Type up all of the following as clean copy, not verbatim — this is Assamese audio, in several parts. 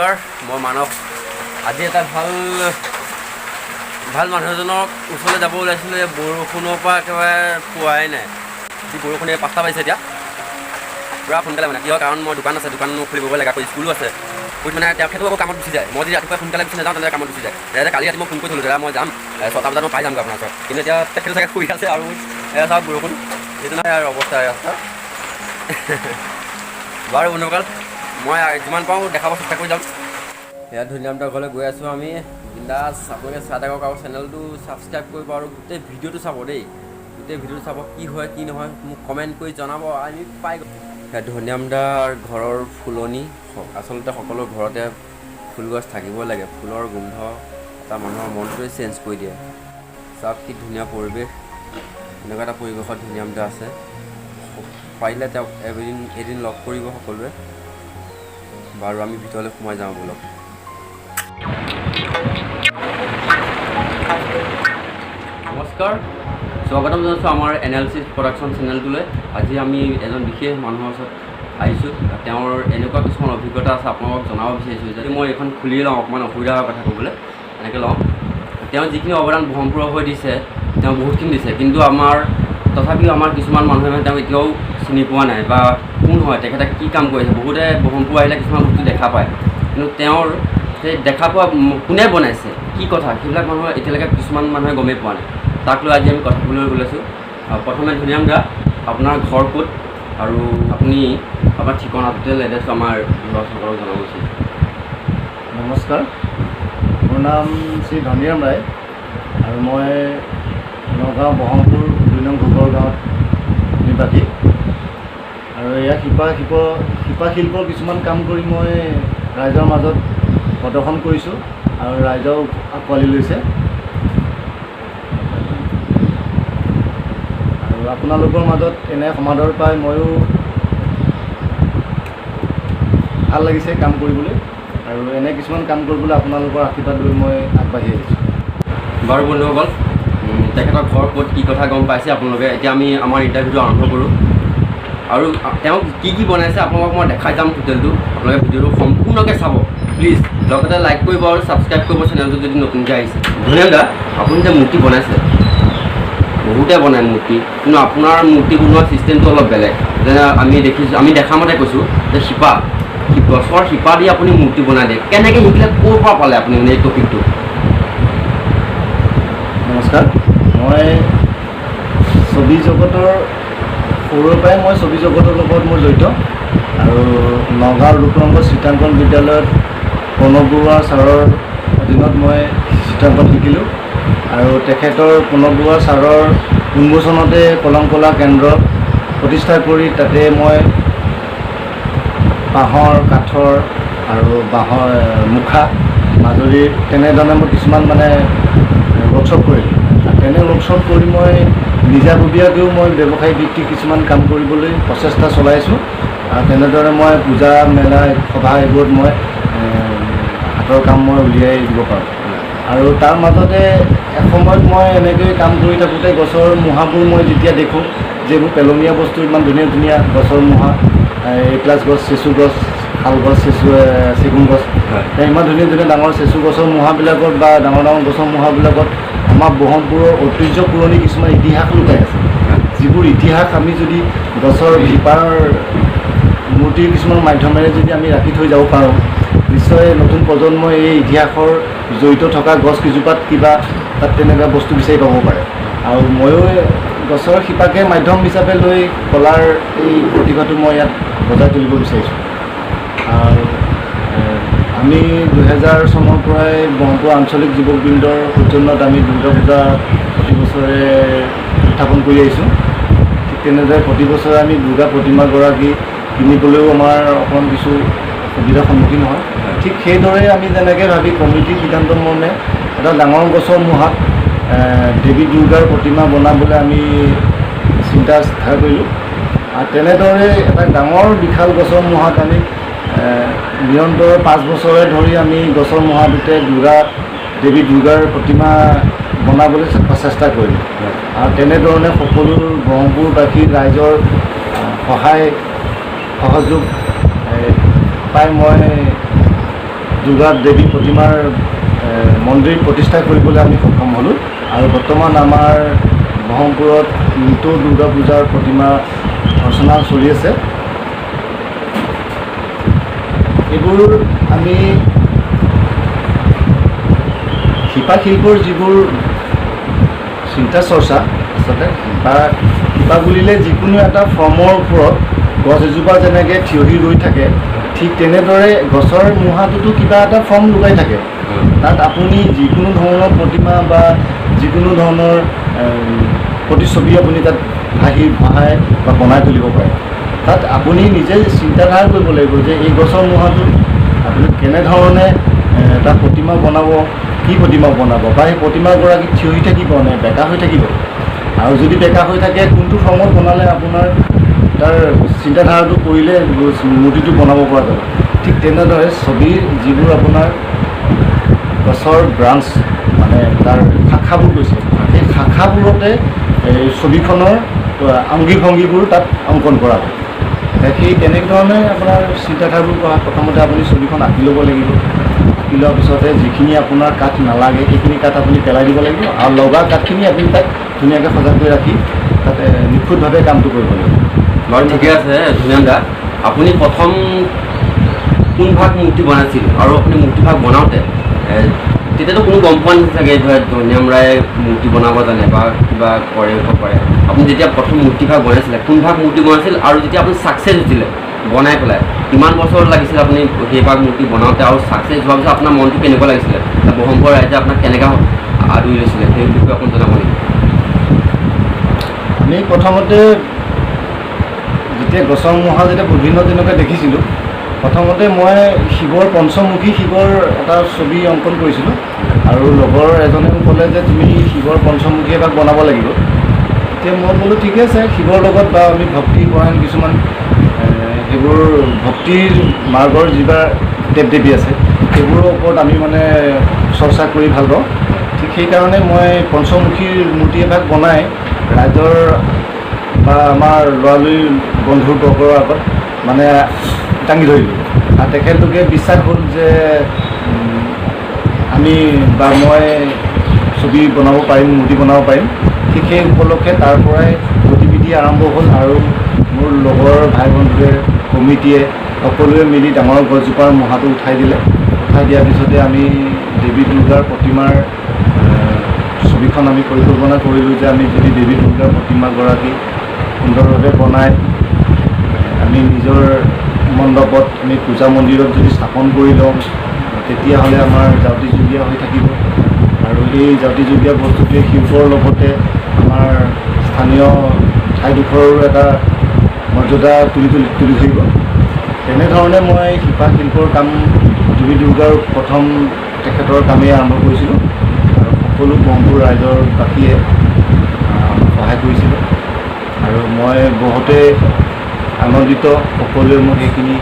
নমস্কাৰ, মই মানৱ। আজি এটা ভাল মানুহ এজনৰ ওচৰলৈ যাব ওলাইছিলোঁ। বৰষুণৰ পৰা একেবাৰে পোৱাই নাই। যি বৰষুণে 5টা বাজিছে এতিয়া, পূৰা সোনকালে মানে কিয় কাৰণ মই দোকান আছে, দোকান খুলিব লাগে, আকৌ স্কুলো আছে। মানে তেখেতো আকৌ কামত গুচি যায়। মই যদি ৰাতিপুৱা সোনকালে গুচি নাযাওঁ তেনেকৈ কামত গুচি যায়। দাদা কালি ৰাতি মই ফোন কৰি থ'লোঁ, দাদা মই যাম 6টা বজাত মই পাই যামগৈ আপোনাৰ ওচৰত। কিন্তু এতিয়া তেখেতো চাগে শুই আছে আৰু চাওক বৰষুণ সেইটো নহয় আৰু অৱস্থা ৰাস্তা। বাৰু বন্ধুসকল, মই যিমান পাৰোঁ দেখাব চেষ্টা কৰি যাম। ইয়াত ধুনীয়ামতৰ ঘৰলৈ গৈ আছোঁ আমি। বিন্দাছ আপোনালোকে চাই থাকক আৰু চেনেলটো ছাবস্ক্ৰাইব কৰিব আৰু গোটেই ভিডিঅ'টো চাব দেই। গোটেই ভিডিঅ'টো চাব, কি হয় কি নহয় মোক কমেণ্ট কৰি জনাব। আমি পাই গ'ল ইয়াত ধুনীয়ামদাৰ ঘৰৰ ফুলনি। আচলতে সকলো ঘৰতে ফুলগছ থাকিব লাগে। ফুলৰ গোন্ধ এটা মানুহৰ মনটোৱে চেঞ্জ কৰি দিয়ে। চাওক কি ধুনীয়া পৰিৱেশ। এনেকুৱা এটা পৰিৱেশত ধুনীয়ামদা আছে। পাৰিলে তেওঁক এদিন লগ কৰিব সকলোৱে। বাৰু আমি ভিতৰলৈ সোমাই যাওঁ বলক। নমস্কাৰ, স্বাগতম জনাইছোঁ আমাৰ NLC প্ৰডাকশ্যন চেনেলটোলৈ। আজি আমি এজন বিশেষ মানুহৰ ওচৰত আহিছোঁ। তেওঁৰ এনেকুৱা কিছুমান অভিজ্ঞতা আছে আপোনালোকক জনাব বিচাৰিছোঁ। যদি মই এইখন খুলি লওঁ অকণমান অসুবিধা হোৱাৰ কথা ক'বলৈ, এনেকৈ লওঁ। তেওঁ যিখিনি অৱদান ব্ৰহ্মপুৰৰ হৈ দিছে, তেওঁ বহুতখিনি দিছে। কিন্তু তথাপিও আমাৰ কিছুমান মানুহে মানে তেওঁ এতিয়াও চিনি পোৱা নাই বা কোন হয়, তেখেতে কি কাম কৰিছে। বহুতে ব্ৰহ্মপুৰ আহিলে কিছুমান বস্তু দেখা পায়, কিন্তু তেওঁৰ সেই দেখা পোৱা কোনে বনাইছে, কি কথা, সেইবিলাক মানুহৰ এতিয়ালৈকে কিছুমান মানুহে গমেই পোৱা নাই। তাক লৈ আজি আমি কথা ক'বলৈ ওলাইছোঁ। প্ৰথমে ধুনীয়ামদা, আপোনাৰ ঘৰ ক'ত আৰু আপুনি আপোনাৰ ঠিকনাটোতে এড্ৰেছটো আমাৰ দৰ্শকসকলক জনাব উচিত। নমস্কাৰ, মোৰ নাম শ্ৰী ধনীৰাম ৰায় আৰু মই নগাঁও ব্ৰহ্মপুৰ 2 নং গোবৰ গাঁৱত নিবাসী। আৰু এয়া শিপা শিল্পৰ কিছুমান কাম কৰি মই ৰাইজৰ মাজত প্ৰদৰ্শন কৰিছোঁ আৰু ৰাইজেও আঁকোৱালি লৈছে। আৰু আপোনালোকৰ মাজত এনে সমাদৰ পাই ময়ো ভাল লাগিছে কাম কৰিবলৈ আৰু এনে কিছুমান কাম কৰিবলৈ আপোনালোকৰ আশীৰ্বাদ লৈ মই আগবাঢ়ি আহিছোঁ। বাৰু বন্ধুসকল, তেখেতৰ ঘৰ ক'ত কি কথা গম পাইছে আপোনালোকে। এতিয়া আমি আমাৰ ইণ্টাৰভিউটো আৰম্ভ কৰোঁ আৰু তেওঁ কি বনাইছে আপোনালোকক মই দেখাই যাম টোটেলটো। আপোনালোকে ভিডিঅ'টো সম্পূৰ্ণকৈ চাব প্লিজ। লগতে লাইক কৰিব আৰু ছাবস্ক্ৰাইব কৰিব চেনেলটো যদি নতুনকৈ আহিছে। ধুনীয়ামদা, আপুনি যে মূৰ্তি বনাইছে, বহুতে বনায় মূৰ্তি, কিন্তু আপোনাৰ মূৰ্তি বনোৱা ছিষ্টেমটো অলপ বেলেগ। যেনে আমি দেখা মতে কৈছোঁ যে গছৰ শিপা দি আপুনি মূৰ্তি বনাই দিয়ে। কেনেকৈ শিকিলে, ক'ৰ পৰা পালে আপুনি মানে এই টপিকটো? নমস্কাৰ, মই ছবি জগতৰ সৰুৰে পৰাই ছবি জগতৰ লগত মই জড়িত। আৰু নগাঁৱৰ ৰূপৰংগ চিত্ৰাংকন বিদ্যালয়ত প্ৰণৱ বৰুৱা ছাৰৰ অধীনত মই চিত্ৰাংকন শিকিলোঁ। আৰু তেখেতৰ প্ৰণৱ বৰুৱা ছাৰৰ উন্মোচনতে কলম-কলা কেন্দ্ৰ প্ৰতিষ্ঠা কৰি তাতে মই বাঁহৰ, কাঠৰ আৰু বাঁহৰ মুখা, মাজুলীৰ তেনেধৰণে মই কিছুমান ৱৰ্কশ্বপ কৰিলোঁ। তেনে ৱৰ্কশ্বপ কৰি মই নিজাববীয়াকৈও মই ব্যৱসায়িক ভিত্তিক কিছুমান কাম কৰিবলৈ প্ৰচেষ্টা চলাইছোঁ। আৰু তেনেদৰে মই পূজা মেলা সভা এইবোৰত মই হাতৰ কাম মই উলিয়াই দিব পাৰোঁ। আৰু তাৰ মাজতে এসময়ত মই এনেকৈ কাম কৰি থাকোঁতে গছৰ মুঢ়াবোৰ মই যেতিয়া দেখোঁ যে এইবোৰ পেলনীয়া বস্তু, ইমান ধুনীয়া ধুনীয়া গছৰ মুঢ়া, এক্লাছ গছ, চেচু গছ, শাল গছ, চেগুন গছ, ইমান ধুনীয়া ধুনীয়া ডাঙৰ চেচু গছৰ মুঢ়াবিলাকত বা ডাঙৰ ডাঙৰ গছৰ মুঢ়াবিলাকত আমাৰ ব্ৰহ্মপুৰৰ ঐতিহ্য পুৰণি কিছুমান ইতিহাস লুকাই আছে। যিবোৰ ইতিহাস আমি যদি গছৰ শিপাৰ মূৰ্তিৰ কিছুমান মাধ্যমেৰে যদি আমি ৰাখি থৈ যাব পাৰোঁ, নিশ্চয় নতুন প্ৰজন্মই এই ইতিহাসৰ জড়িত থকা গছকেইজোপাত কিবা তাত তেনেকুৱা বস্তু বিচাৰি পাব পাৰে। আৰু ময়ো গছৰ শিপাকে মাধ্যম হিচাপে লৈ কলাৰ এই প্ৰতিভাটো মই ইয়াত বজাই তুলিব বিচাৰিছোঁ। আৰু আমি 2000 চনৰ পৰাই ব্ৰহ্মপুৰ আঞ্চলিক যুৱকবৃন্দৰ সৌজন্যত আমি দুৰ্গা পূজা প্ৰতি বছৰে উত্থাপন কৰি আহিছোঁ। ঠিক তেনেদৰে প্ৰতি বছৰে আমি দুৰ্গা প্ৰতিমাগৰাকী কিনিবলৈও আমাৰ অকণমান কিছু অসুবিধাৰ সন্মুখীন হয়। ঠিক সেইদৰে আমি যেনেকৈ ভাবি কমিটিৰ সিদ্ধান্ত মৰ্মে এটা ডাঙৰ গছৰ মুঢ়াত দেৱী দুৰ্গাৰ প্ৰতিমা বনাবলৈ আমি চিন্তা ধাৰ কৰিলোঁ। আৰু তেনেদৰে এটা ডাঙৰ বিশাল গছৰ মুঢ়াত আমি নিৰন্তৰ 5 বছৰে ধৰি আমি গছৰ মুঢ়াটোতে দেৱী দুৰ্গাৰ প্ৰতিমা বনাবলৈ চেষ্টা কৰিলোঁ। আৰু তেনেধৰণে সকলো ব্ৰহ্মপুৰবাসী ৰাইজৰ সহায় সহযোগ পাই মই দুৰ্গা দেৱী প্ৰতিমাৰ মন্দিৰ প্ৰতিষ্ঠা কৰিবলৈ আমি সক্ষম হ'লোঁ। আৰু বৰ্তমান আমাৰ ব্ৰহ্মপুৰত নিতৌ দুৰ্গা পূজাৰ প্ৰতিমা অৰ্চনা চলি আছে। এইবোৰ আমি শিপা শিল্পৰ যিবোৰ চিন্তা চৰ্চা, আচলতে শিপা বুলিলে যিকোনো এটা ফৰ্মৰ ওপৰত গছ এজোপা যেনেকৈ থিয়হি ৰৈ থাকে, ঠিক তেনেদৰে গছৰ মূঢ়াটোতো কিবা এটা ফৰ্ম লুকাই থাকে। তাত আপুনি যিকোনো ধৰণৰ প্ৰতিমা বা যিকোনো ধৰণৰ প্ৰতিছবি আপুনি তাত ভাহাই বা বনাই তুলিব পাৰে। তাত আপুনি নিজে চিন্তাধাৰা কৰিব লাগিব যে এই গছৰ মূঢ়াটো আপুনি কেনেধৰণে এটা প্ৰতিমা বনাব, কি প্ৰতিমা বনাব, বা সেই প্ৰতিমাগৰাকী থিয় হৈ থাকিব নে বেকা হৈ থাকিব, আৰু যদি বেকা হৈ থাকে কোনটো ফৰ্মত বনালে আপোনাৰ তাৰ চিন্তাধাৰাটো কৰিলে মূৰ্তিটো বনাব পৰা যাব। ঠিক তেনেদৰে ছবিৰ যিবোৰ আপোনাৰ গছৰ ব্ৰাঞ্চ, মানে তাৰ শাখাবোৰ গৈছে, সেই শাখাবোৰতে এই ছবিখনৰ আংগী ভংগীবোৰ তাত অংকন কৰা হয়। সেই তেনেধৰণে আপোনাৰ চিন্তাধাৰাবোৰ কৰা। প্ৰথমতে আপুনি ছবিখন আঁকি ল'ব লাগিব। আঁকি লোৱাৰ পিছতে যিখিনি আপোনাৰ কাঠ নালাগে সেইখিনি কাঠ আপুনি পেলাই দিব লাগিব, আৰু লগা কাঠখিনি আপুনি তাত ধুনীয়াকৈ সজাগ কৰি ৰাখি তাতে নিখুঁতভাৱে কামটো কৰিব লাগিব। বাৰু ঠিকে আছে ধুনীয়া দা, আপুনি প্ৰথম কোন ভাগ মূৰ্তি বনাইছিল, আৰু আপুনি মূৰ্তিভাগ বনাওঁতে তেতিয়াতো কোনো গম পোৱা নাছিল চাগে ধৰক ধনিৰাম ৰায়ে মূৰ্তি বনাব জানে বা কিবা কৰিব পাৰে। আপুনি যেতিয়া প্ৰথম মূৰ্তিভাগ বনাইছিলে কোন ভাগ মূৰ্তি বনাইছিল, আৰু যেতিয়া আপুনি ছাকচেছ হৈছিলে বনাই পেলাই কিমান বছৰ লাগিছিল আপুনি সেইভাগ মূৰ্তি বনাওঁতে, আৰু ছাকচেছ হোৱাৰ পিছত আপোনাৰ মনটো কেনেকুৱা লাগিছিলে, ব্ৰহ্মপুৰৰ ৰাইজে আপোনাক কেনেকৈ আদৰি লৈছিলে, সেই বিষয়ে আপুনি জনাব নেকি? আমি প্ৰথমতে যেতিয়া গছৰ মূঢ়া যেতিয়া বিভিন্ন তেনেকৈ দেখিছিলোঁ, প্ৰথমতে মই শিৱৰ পঞ্চমুখী শিৱৰ এটা ছবি অংকন কৰিছিলোঁ, আৰু লগৰ এজনে ক'লে যে তুমি শিৱৰ পঞ্চমুখী এভাগ বনাব লাগিব। এতিয়া মই বোলো ঠিকে আছে, শিৱৰ লগত বা আমি ভক্তি পৰায়ণ কিছুমান সেইবোৰ ভক্তিৰ মাৰ্গৰ যিবোৰ দেৱ দেৱী আছে সেইবোৰৰ ওপৰত আমি মানে চৰ্চা কৰি ভাল পাওঁ। ঠিক সেইকাৰণে মই পঞ্চমুখীৰ মূৰ্তি এভাগ বনাই ৰাইজৰ বা আমাৰ ল'ৰালৰি বন্ধুৰ বৰ্গৰ আগত মানে দাঙি ধৰিলোঁ, আৰু তেখেতলোকে বিশ্বাস হ'ল যে আমি বা মই ছবি বনাব পাৰিম, মূৰ্তি বনাব পাৰিম। ঠিক সেই উপলক্ষে তাৰ পৰাই গতিবিধি আৰম্ভ হ'ল, আৰু মোৰ লগৰ ভাই বন্ধুৱে কমিটিয়ে সকলোৱে মিলি ডাঙৰ গছজোপাৰ মূঢ়াটো উঠাই দিলে। উঠাই দিয়াৰ পিছতে আমি দেৱী দুৰ্গাৰ প্ৰতিমাৰ ছবিখন আমি পৰিকল্পনা কৰিলোঁ যে আমি যদি দেৱী দুৰ্গাৰ প্ৰতিমাগৰাকী সুন্দৰভাৱে বনাই আমি নিজৰ মণ্ডপত আমি পূজা মন্দিৰত যদি স্থাপন কৰি লওঁ, তেতিয়াহ'লে আমাৰ জাউতিযুগীয়া হৈ থাকিব, আৰু এই জাউতিযুগীয়া বস্তুটোৱে শিল্পৰ লগতে আমাৰ স্থানীয় ঠাইডোখৰৰো এটা মৰ্যাদা তুলি ধৰিব। তেনেধৰণে মই শিপা শিল্পৰ কাম দেৱী দুৰ্গাৰ প্ৰথম তেখেতৰ কামেই আৰম্ভ কৰিছিলোঁ, আৰু সকলো ব্ৰহ্মপুৰ ৰাইজৰ বাসীয়ে সহায় কৰিছিলে, আৰু মই বহুতেই আনন্দিত। সকলোৱে মোক সেইখিনি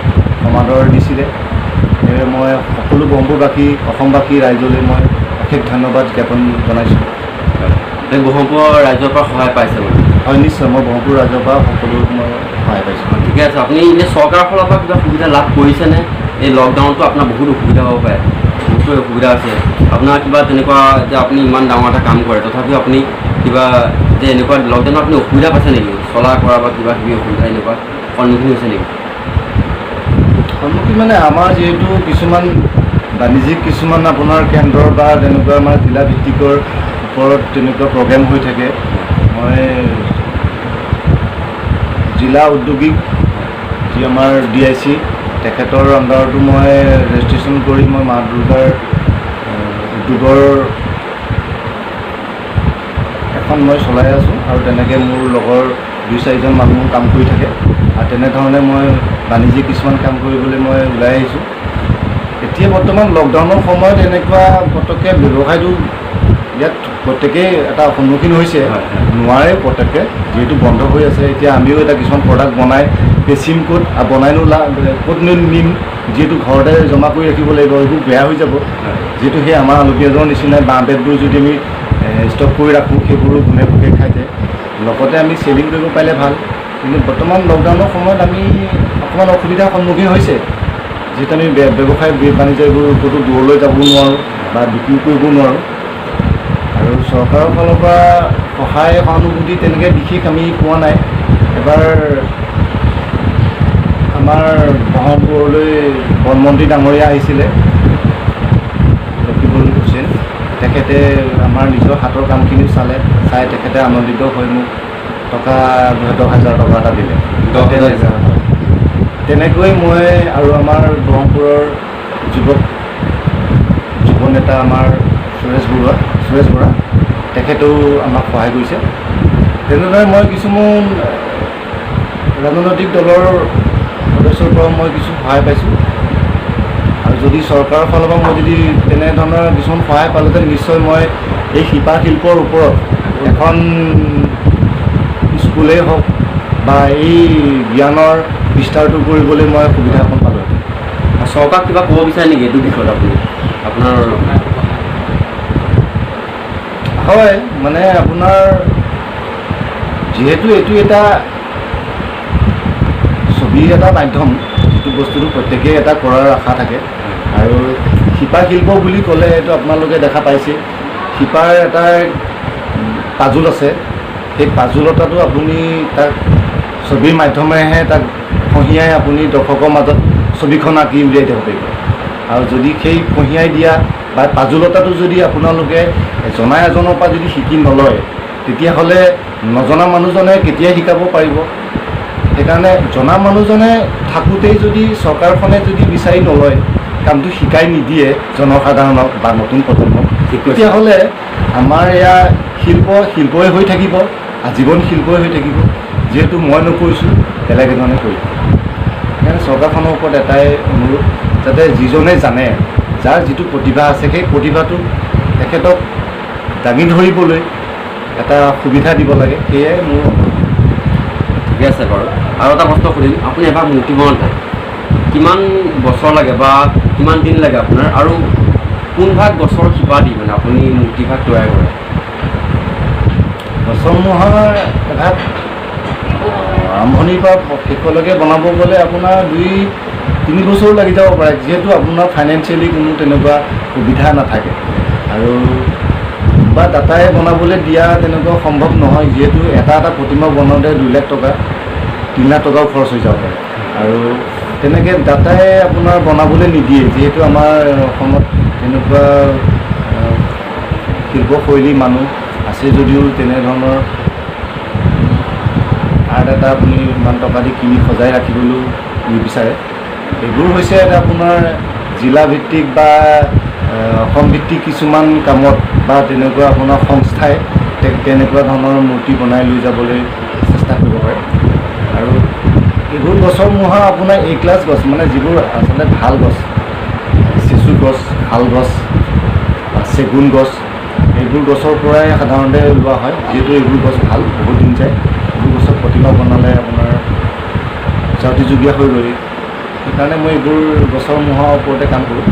সমাদৰ দিছিলে। সেয়ে মই সকলো ব্ৰহ্মপুৰবাসী অসমবাসী ৰাইজলৈ মই অশেষ ধন্যবাদ জ্ঞাপন জনাইছোঁ। ব্ৰহ্মপুৰৰ ৰাইজৰ পৰা সহায় পাইছে মানে? হয়, নিশ্চয় মই ব্ৰহ্মপুৰ ৰাইজৰ পৰা সকলো মই সহায় পাইছোঁ। ঠিকে আছে, আপুনি এতিয়া চৰকাৰৰ ফালৰ পৰা কিবা সুবিধা লাভ কৰিছেনে? এই লকডাউনতো আপোনাৰ বহুত অসুবিধা হ'ব পাৰে, বহুতো অসুবিধা আছে আপোনাৰ কিবা তেনেকুৱা যে আপুনি ইমান ডাঙৰ এটা কাম কৰে তথাপিও আপুনি কিবা যে এনেকুৱা লকডাউনত আপুনি অসুবিধা পাইছে নেকি, চলা কৰা বা কিবা কিবি অসুবিধা এনেকুৱা সন্মুখীন হৈছে নেকি? সন্মুখীন মানে আমাৰ যিহেতু কিছুমান বাণিজ্যিক কিছুমান আপোনাৰ কেন্দ্ৰ বা তেনেকুৱা আমাৰ জিলা ভিত্তিকৰ ওপৰত তেনেকুৱা প্ৰগ্ৰেম হৈ থাকে। মই জিলা উদ্যোগিক যি আমাৰ DIC তেখেতৰ আণ্ডাৰতো মই ৰেজিষ্ট্ৰেশ্যন কৰি মই মা দুৰ্গাৰ উদ্যোগৰ এখন মই চলাই আছোঁ, আৰু তেনেকৈ মোৰ লগৰ 2-4জন মানুহ কাম কৰি থাকে, আৰু তেনেধৰণে মই বাণিজ্যিক কিছুমান কাম কৰিবলৈ মই ওলাই আহিছোঁ। এতিয়া বৰ্তমান লকডাউনৰ সময়ত এনেকুৱা পটককৈ ব্যৱসায়টো ইয়াত প্ৰত্যেকেই এটা সন্মুখীন হৈছে, নোৱাৰে প্ৰত্যেকে যিহেতু বন্ধ হৈ আছে। এতিয়া আমিও এটা কিছুমান প্ৰডাক্ট বনাই বেচিম ক'ত, বনাইনো ক'তনো নিম, যিহেতু ঘৰতে জমা কৰি ৰাখিব লাগিব, এইবোৰ বেয়া হৈ যাব। যিহেতু সেই আমাৰ আলপীয়াজনৰ নিচিনা বাঁহ বেতবোৰ যদি আমি ষ্টক কৰি ৰাখোঁ সেইবোৰো কোনে পোকে খাই যায়, লগতে আমি চেলিং কৰিব পাৰিলে ভাল। কিন্তু বৰ্তমান লকডাউনৰ সময়ত আমি অকণমান অসুবিধাৰ সন্মুখীন হৈছে, যিহেতু আমি ব্যৱসায় বাণিজ্য এইবোৰ ক'তো দূৰলৈ যাব নোৱাৰোঁ বা বিক্ৰী কৰিব নোৱাৰোঁ। আৰু চৰকাৰৰ ফালৰ পৰা সহায় সহানুভূতি তেনেকৈ বিশেষ আমি পোৱা নাই। এবাৰ আমাৰ বহৰমপুৰলৈ বনমন্ত্ৰী ডাঙৰীয়া আহিছিলে, লক্ষীমপুৰ হুছেইন। তেখেতে আমাৰ নিজৰ হাতৰ কামখিনি চাই তেখেতে আনন্দিত হৈ মোক টকা 10,000 টকা এটা দিলে। 10,000 তেনেকৈ মই আৰু আমাৰ ব্ৰহ্মপুৰৰ যুৱ নেতা আমাৰ সুৰেশ বৰা তেখেতেও আমাক সহায় কৰিছে। তেনেদৰে মই কিছুমান ৰাজনৈতিক দলৰ সদস্যৰ পৰা মই কিছু সহায় পাইছোঁ। আৰু যদি চৰকাৰৰ ফালৰ পৰা মই যদি তেনেধৰণৰ কিছুমান সহায় পালোঁহেঁতেন, নিশ্চয় মই এই শিপা শিল্পৰ ওপৰত এখন স্কুলেই হওক বা এই জ্ঞানৰ বিস্তাৰটো কৰিবলৈ মই সুবিধা এখন পালোঁহেঁতেন। চৰকাৰক কিবা ক'ব বিচাৰে নেকি এইটো বিষয়ত আপুনি? আপোনাৰ হয়, মানে আপোনাৰ যিহেতু এইটো এটা ছবিৰ এটা মাধ্যম, যিটো বস্তুটো প্ৰত্যেকেই এটা কৰাৰ আশা থাকে। আৰু শিপা শিল্প বুলি ক'লে এইটো আপোনালোকে দেখা পাইছে, শিপাৰ এটা পাজোল আছে। সেই পাজোলতাটো আপুনি তাক ছবিৰ মাধ্যমেৰেহে তাক খহিয়াই আপুনি দৰ্শকৰ মাজত ছবিখন আঁকি উলিয়াই দিব পাৰিব। আৰু যদি সেই খহিয়াই দিয়া বা পাজোলতাটো যদি আপোনালোকে জনা এজনৰ পৰা যদি শিকি নলয়, তেতিয়াহ'লে নজনা মানুহজনে কেতিয়া শিকাব পাৰিব? সেইকাৰণে জনা মানুহজনে থাকোঁতেই যদি চৰকাৰখনে যদি বিচাৰি নলয়, কামটো শিকাই নিদিয়ে জনসাধাৰণক বা নতুন প্ৰজন্মক, তেতিয়াহ'লে আমাৰ এয়া শিল্পই হৈ থাকিব, আজীৱন শিল্পই হৈ থাকিব। যিহেতু মই নকৰিছোঁ, বেলেগ এজনে কৰিব। সেইকাৰণে চৰকাৰখনৰ ওপৰত এটাই অনুৰোধ, যাতে যিজনে জানে, যাৰ যিটো প্ৰতিভা আছে, সেই প্ৰতিভাটো তেখেতক দাঙি ধৰিবলৈ এটা সুবিধা দিব লাগে, সেয়াই মোৰ অনুৰোধ। ঠিকে আছে বাৰু। আৰু এটা প্ৰশ্ন সুধিম, আপুনি এবাৰ মূৰ্তি বনাওঁতে কিমান বছৰ লাগে বা কিমান দিন লাগে আপোনাৰ, আৰু কোনভাগ গছৰ শিপা দি মানে আপুনি মূৰ্তিভাগ তৈয়াৰ কৰে? গছৰ মূঢ়াৰ এভাগ আৰম্ভণিৰ পৰা শেষলৈকে বনাব গ'লে আপোনাৰ 2-3 বছৰো লাগি যাব পাৰে, যিহেতু আপোনাৰ ফাইনেন্সিয়েলি কোনো তেনেকুৱা সুবিধা নাথাকে। আৰু বা দাতাই বনাবলৈ দিয়া তেনেকুৱা সম্ভৱ নহয়, যিহেতু এটা প্ৰতিমা বনাওঁতে 2 লাখ টকা 3 লাখ টকাও খৰচ হৈ যাব পাৰে। আৰু তেনেকৈ দাতাই আপোনাৰ বনাবলৈ নিদিয়ে, যিহেতু আমাৰ অসমত তেনেকুৱা শিল্পশৈলী মানুহ আছে যদিও তেনেধৰণৰ আৰ্ট এটা আপুনি ইমান টকা দি কিনি সজাই ৰাখিবলৈও নিবিচাৰে। এইবোৰ হৈছে এটা আপোনাৰ জিলাভিত্তিক বা অসমভিত্তিক কিছুমান কামত বা তেনেকুৱা আপোনাৰ সংস্থাই তেনেকুৱা ধৰণৰ মূৰ্তি বনাই লৈ যাবলৈ চেষ্টা কৰিব পাৰে। আৰু এইবোৰ গছৰ মূঢ়া আপোনাৰ A-ক্লাছ গছ, মানে যিবোৰ আচলতে ভাল গছ, চেচু গছ, শাল গছ, চেগুন গছ, এইবোৰ গছৰ পৰাই সাধাৰণতে লোৱা হয়। যিহেতু এইবোৰ গছ ভাল, বহুত দিন যায়। এইবোৰ গছৰ প্ৰতিমা বনালে আপোনাৰ জাতিযোগীয়া হৈ গ'ল। সেইকাৰণে মই এইবোৰ গছৰ মূঢ়াৰ ওপৰতে কাম কৰোঁ।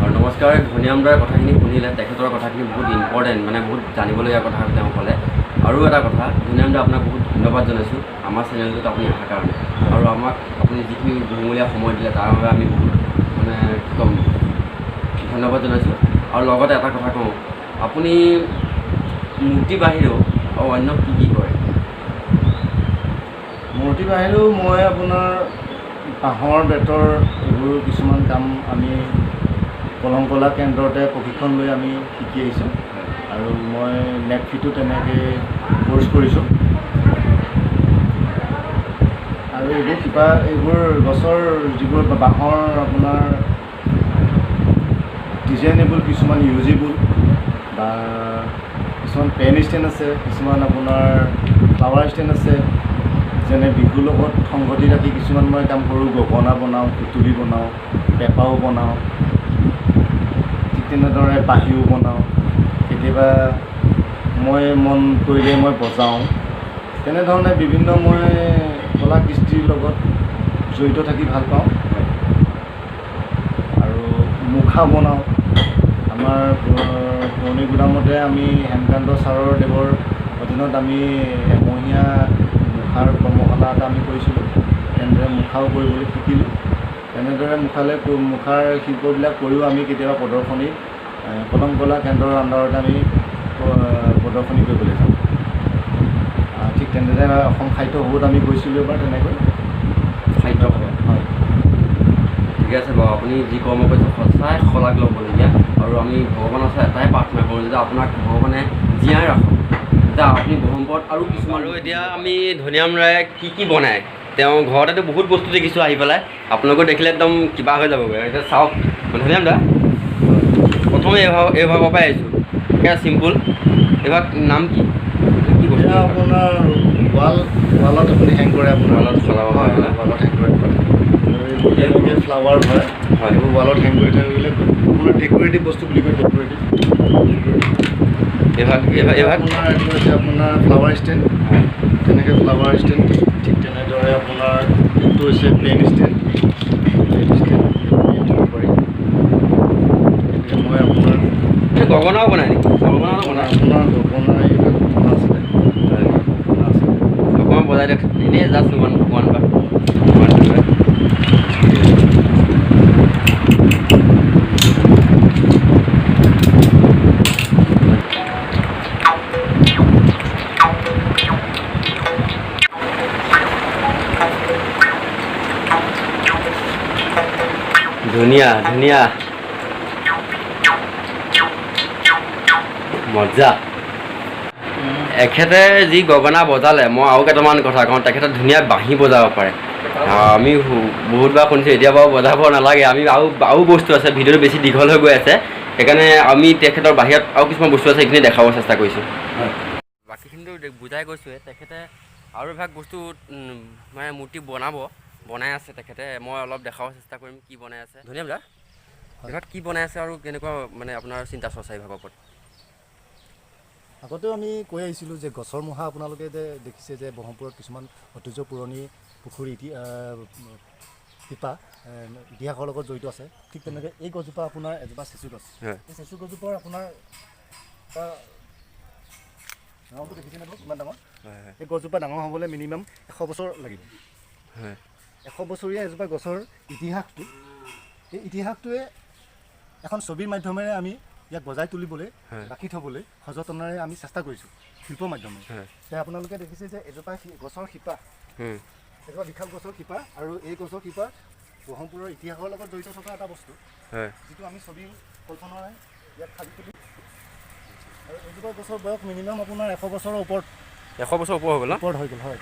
আৰু নমস্কাৰ, ধনিৰামদাৰ কথাখিনি শুনিলে, তেখেতৰ কথাখিনি বহুত ইম্পৰ্টেণ্ট, মানে বহুত জানিবলগীয়া কথা তেওঁ ক'লে। আৰু এটা কথা, ধনিৰামদা আপোনাক বহুত ধন্যবাদ জনাইছোঁ আমাৰ চেনেলটোত আপুনি অহাৰ কাৰণে, আৰু আমাক আপুনি যিখিনি বহুমূলীয়া সময় দিলে তাৰ বাবে আমি বহুত মানে কি ক'ম, ধন্যবাদ জনাইছোঁ। আৰু লগতে এটা কথা কওঁ, আপুনি মূৰ্তি বাহিৰেও আৰু অন্য কি কি কৰে? মূৰ্তি বাহিৰেও মই আপোনাৰ বাঁহৰ বেতৰ এইবোৰ কিছুমান কাম আমি কলংকলা কেন্দ্ৰতে প্ৰশিক্ষণ লৈ আমি শিকি আহিছোঁ। আৰু মই নেটফিটো তেনেকৈ কৰ্চ কৰিছোঁ। আৰু এইবোৰ গছৰ যিবোৰ বাঁহৰ আপোনাৰ ডিজাইনেবল কিছুমান ইউজেবল বা কিছুমান পেন ষ্টেণ্ড আছে, কিছুমান আপোনাৰ ফ্লাৱাৰ ষ্টেণ্ড আছে, যেনে বিহুৰ লগত সংগতি ৰাখি কিছুমান মই কাম কৰোঁ। গগনা বনাওঁ, সুতুলি বনাওঁ, পেঁপাও বনাওঁ, ঠিক তেনেদৰে বাঁহীও বনাওঁ। কেতিয়াবা মই মন কৰিলে মই বজাওঁ। তেনেধৰণে বিভিন্ন মই কলা কৃষ্টিৰ লগত জড়িত থাকি ভাল পাওঁ। আৰু মুখা বনাওঁ। আমাৰ পুৰণি গুদামতে আমি হেমকান্ত ছাৰৰ দেৱৰ অধীনত আমি এমহীয়া মুখাৰ কৰ্মশালা এটা আমি কৰিছিলোঁ। তেনেদৰে মুখাও কৰিবলৈ শিকিলোঁ। তেনেদৰে মুখাৰ শিল্পবিলাক কৰিও আমি কেতিয়াবা প্ৰদৰ্শনী কদম কলা কেন্দ্ৰৰ আণ্ডাৰতে আমি প্ৰদৰ্শনী কৰিবলৈ যাওঁ। ঠিক তেনেদৰে অসম সাহিত্য সভাত আমি গৈছিলোঁ এবাৰ তেনেকৈ সাহিত্য সভা। হয়। ঠিকে আছে বাৰু, আপুনি যি কৰ্ম কৰিছে সঁচাই শলাগ ল'বলগীয়া, আৰু আমি ভগৱানৰ ওচৰত এটাই প্ৰাৰ্থনা কৰোঁ যে আপোনাক ভগৱানে জীয়াই ৰাখক, যে আপুনি ব্ৰহ্মপুৰত আৰু কিছুমান। আৰু এতিয়া আমি ধনিৰাম ৰায়ে কি বনায়, তেওঁ ঘৰতেতো বহুত বস্তু দেখিছোঁ আহি পেলাই, আপোনালোকো দেখিলে একদম কিবা হৈ যাবগৈ। এতিয়া চাওক ধনিৰাম দা, প্ৰথমে এই ভাগৰ পৰাই আহিছোঁ, একেবাৰে চিম্পুল। এইভাগ নাম কি বস্তু? আপোনাৰ ৱালত আপুনি হেং কৰে, আপোনাৰ ৱালত চলাব হয়, ৱালত হেং কৰে। এইবোৰ ফ্লাৱাৰ হয়, এইবোৰ ৱালত হেং কৰি থাকিলে আপোনাৰ ডেক'ৰেটিভ বস্তু বুলি কয়, ডেক'ৰেটিভ। এইভাগ আপোনাৰ এইটো হৈছে আপোনাৰ ফ্লাৱাৰ ষ্টেণ্ড, তেনেকৈ ফ্লাৱাৰ ষ্টেণ্ড। ঠিক তেনেদৰে আপোনাৰ এইটো হৈছে পেন ষ্টেণ্ড, দিব পাৰি। গতিকে মই আপোনাৰ গগনাও বনাই নেকি? গগনাও বনাই আপোনাৰ গগনা এইবিলাক গগনা আছিলে, গগনা আছে। অকণমান বজাই দিয়ক, এনেই জাষ্ট ওৱান বাৰ। ধুনীয়া মজা। এখেতে যি গগনা বজালে, মই আৰু কেইটামান কথা কওঁ, তেখেতে ধুনীয়া বাঁহী বজাব পাৰে। আমি বহুতবাৰ শুনিছোঁ, এতিয়া বাৰু বজাব নালাগে, আমি আৰু বস্তু আছে, ভিডিঅ'টো বেছি দীঘল হৈ গৈ আছে, সেইকাৰণে আমি তেখেতৰ বাহিৰত আৰু কিছুমান বস্তু আছে, সেইখিনি দেখাব চেষ্টা কৰিছোঁ। বাকীখিনিতো বুজাই গৈছোঁৱে, তেখেতে আৰু এভাগ বস্তু মানে মূৰ্তি বনাই আছে তেখেতে। মই অলপ দেখাব চেষ্টা কৰিম কি বনাই আছে। ধনিৰাম দা, এইভাগ কি বনাই আছে আৰু কেনেকুৱা মানে আপোনাৰ চিন্তা চৰ্চা এইভাগৰ ওপৰত? আগতেও আমি কৈ আহিছিলোঁ যে গছৰ মূঢ়া আপোনালোকে যে দেখিছে যে ব্ৰহ্মপুৰত কিছুমান ঐতিহ্য পুৰণি পুখুৰী শিপা ইতিহাসৰ লগত জড়িত আছে। ঠিক তেনেকৈ এই গছজোপা আপোনাৰ এজোপা চেচু গছ। এই চেচু গছজোপাৰ আপোনাৰ ডাঙৰটো দেখিছেনে বাৰু কিমান ডাঙৰ? এই গছজোপা ডাঙৰ হ'বলৈ মিনিমাম 100 বছৰ লাগিব। 100 বছৰীয়া এজোপা গছৰ ইতিহাসটো, এই ইতিহাসটোৱে এখন ছবিৰ মাধ্যমেৰে আমি ইয়াক বজাই তুলিবলৈ, ৰাখি থ'বলৈ সযতনেৰে আমি চেষ্টা কৰিছোঁ শিল্পৰ মাধ্যমেৰে। এতিয়া আপোনালোকে দেখিছে যে এজোপা গছৰ শিপা, এজোপা বিশাল গছৰ শিপা, আৰু এই গছৰ শিপা ব্ৰহ্মপুৰৰ ইতিহাসৰ লগত জড়িত থকা এটা বস্তু, যিটো আমি ছবি কল্পনাৰে ইয়াত সাজি তুলি। আৰু এইজোপা গছৰ বয়স মিনিমাম আপোনাৰ 100 বছৰৰ ওপৰত। 100 বছৰ ওপৰত হৈ গ'ল ন? ওপৰত হৈ গ'ল, হয়।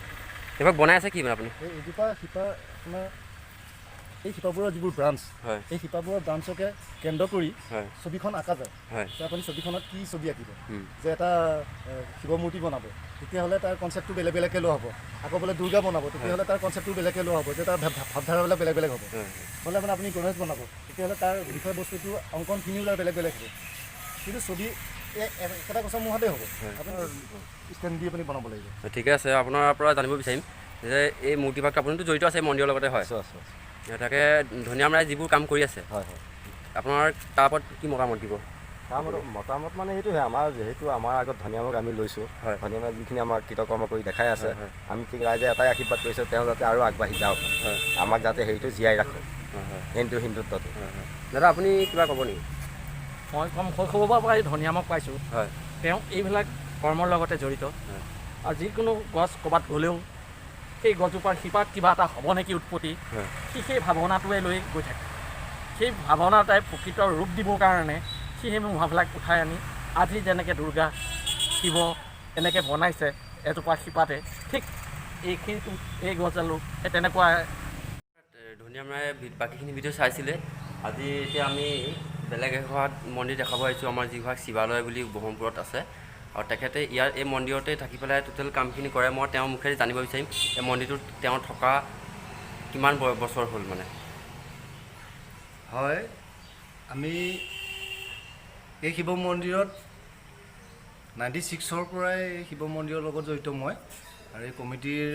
এইভাগ বনাই আছে কি মানে আপুনি? এইজোপা শিপা আপোনাৰ এই শিপাবোৰৰ যিবোৰ ব্ৰাঞ্চ, এই শিপাবোৰৰ ব্ৰাঞ্চকে কেন্দ্ৰ কৰি ছবিখন আঁকা যায়। আপুনি ছবিখনত কি ছবি আঁকিব, যে এটা শিৱ মূৰ্তি বনাব, তেতিয়াহ'লে তাৰ কনচেপ্টটো বেলেগ বেলেগকৈ লোৱা হ'ব। আকৌ বোলে দুৰ্গা বনাব, তেতিয়াহ'লে তাৰ কনচেপ্টটো বেলেগকৈ লোৱা হ'ব, যে তাৰ ভাৱধাৰাবিলাক বেলেগ বেলেগ হ'ব। বোলে মানে আপুনি গণেশ বনাব, তেতিয়াহ'লে তাৰ বিষয়বস্তুটো অংকনখিনিও বেলেগ বেলেগ হ'ব। কিন্তু ছবি একেটা গছৰ মূঢ়াতে হ'ব, আপুনি ষ্টেণ্ড দি আপুনি বনাব লাগিব। ঠিকে আছে, আপোনাৰ পৰা জানিব বিচাৰিম যে এই মূৰ্তিভাগটো আপুনিতো জড়িত আছে মন্দিৰৰ লগতে, হয়? তাকে ধনিৰাম ৰায়ে যিবোৰ কাম কৰি আছে, আপোনাৰ তাৰ ওপৰত কি মতামত দিব? মতামত মানে সেইটোহে, আমাৰ যিহেতু আমাৰ আগত ধনিৰামক আমি লৈছোঁ, ধনিৰামে যিখিনি আমাৰ কৃতকৰ্ম কৰি দেখাই আছে, আমি ঠিক ৰাইজে এটাই আশীৰ্বাদ কৰিছোঁ, তেওঁ যাতে আৰু আগবাঢ়ি যাওক, আমাক যাতে হেৰিটো জীয়াই ৰাখক, হিন্দুত্বটো। দাদা আপুনি কিবা ক'ব নেকি? মই কম শৈশৱৰ পৰাই ধনিৰামক পাইছোঁ, তেওঁ এইবিলাক কৰ্মৰ লগতে জড়িত। আৰু যিকোনো গছ ক'ৰবাত গ'লেও সেই গছজোপাৰ শিপাত কিবা এটা হ'ব নেকি উৎপত্তি, সি সেই ভাৱনাটোৱে লৈ গৈ থাকে। সেই ভাৱনাটাই প্ৰকৃত ৰূপ দিবৰ কাৰণে সি সেই মূঢ়াবিলাক উঠাই আনি আজি যেনেকৈ দুৰ্গা শিৱ এনেকৈ বনাইছে এজোপা শিপাতে, ঠিক এইখিনিতো এই গছডালো সেই তেনেকুৱা। ধনিৰাম ৰায়ে বাকীখিনি ভিডিঅ' চাইছিলে। আজি এতিয়া আমি বেলেগ এখন মন্দিৰ দেখাব আহিছোঁ, আমাৰ যিভাগ শিৱালয় বুলি ব্ৰহ্মপুৰত আছে, আৰু তেখেতে এই মন্দিৰতে থাকি পেলাই টোটেল কামখিনি কৰে। মই তেওঁৰ মুখেৰে জানিব বিচাৰিম এই মন্দিৰটোত তেওঁ থকা কিমান বছৰ হ'ল মানে? হয়, আমি এই শিৱ মন্দিৰত 96ৰ পৰাই এই শিৱ মন্দিৰৰ লগত জড়িত মই, আৰু এই কমিটিৰ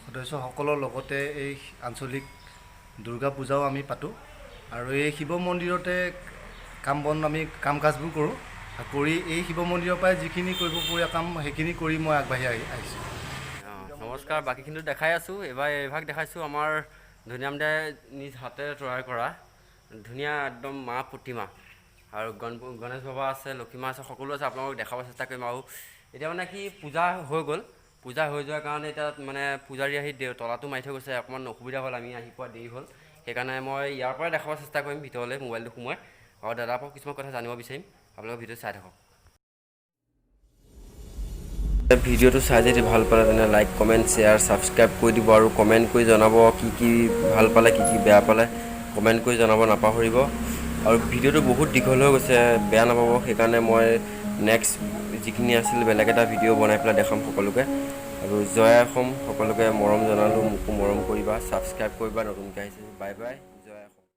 সদস্যসকলৰ লগতে এই আঞ্চলিক দুৰ্গা পূজাও আমি পাতোঁ, আৰু এই শিৱ মন্দিৰতে আমি কাম কাজবোৰ কৰোঁ। কৰি এই শিৱ মন্দিৰৰ পৰাই যিখিনি কৰিবপৰীয়া কাম সেইখিনি কৰি মই আগবাঢ়ি আহিছোঁ। নমস্কাৰ, বাকীখিনিতো দেখাই আছোঁ, এইভাগ দেখাইছোঁ আমাৰ ধনিৰাম দাই নিজ হাতেৰে তৈয়াৰ কৰা ধুনীয়া একদম মা প্ৰতিমা আৰু গণেশ বাবা আছে, লক্ষ্মী মা আছে, সকলো আছে। আপোনালোকক দেখাব চেষ্টা কৰিম। আৰু এতিয়া মানে কি পূজা হৈ গ'ল, পূজা হৈ যোৱাৰ কাৰণে এতিয়া মানে পূজাৰী আহি তলাটো মাৰি থৈ গৈছে। অকণমান অসুবিধা হ'ল, আমি আহি পোৱা দেৰি হ'ল। সেইকাৰণে মই ইয়াৰ পৰাই দেখাব চেষ্টা কৰিম ভিতৰলৈ মোবাইলটো সোমোৱাই, আৰু দাদাৰ পৰা কিছুমান কথা জানিব বিচাৰিম। আপোনালোকে ভিডিঅ' চাই থাকক। ভিডিঅ'টো চাই যদি ভাল পালে তেনে লাইক, কমেণ্ট, শ্বেয়াৰ, ছাবস্ক্ৰাইব কৰি দিব আৰু কমেণ্ট কৰি জনাব কি ভাল পালে, কি বেয়া পালে কমেণ্ট কৰি জনাব নাপাহৰিব। আৰু ভিডিঅ'টো বহুত দীঘল হৈ গৈছে, বেয়া নাপাব। সেইকাৰণে মই নেক্সট যিখিনি আছিল বেলেগ এটা ভিডিঅ' বনাই পেলাই দেখাম সকলোকে। আৰু জয় অসম, সকলোকে মৰম জনালোঁ, মোকো মৰম কৰিবা, ছাবস্ক্ৰাইব কৰিবা, নতুনকৈ আহিছে। Bye bye.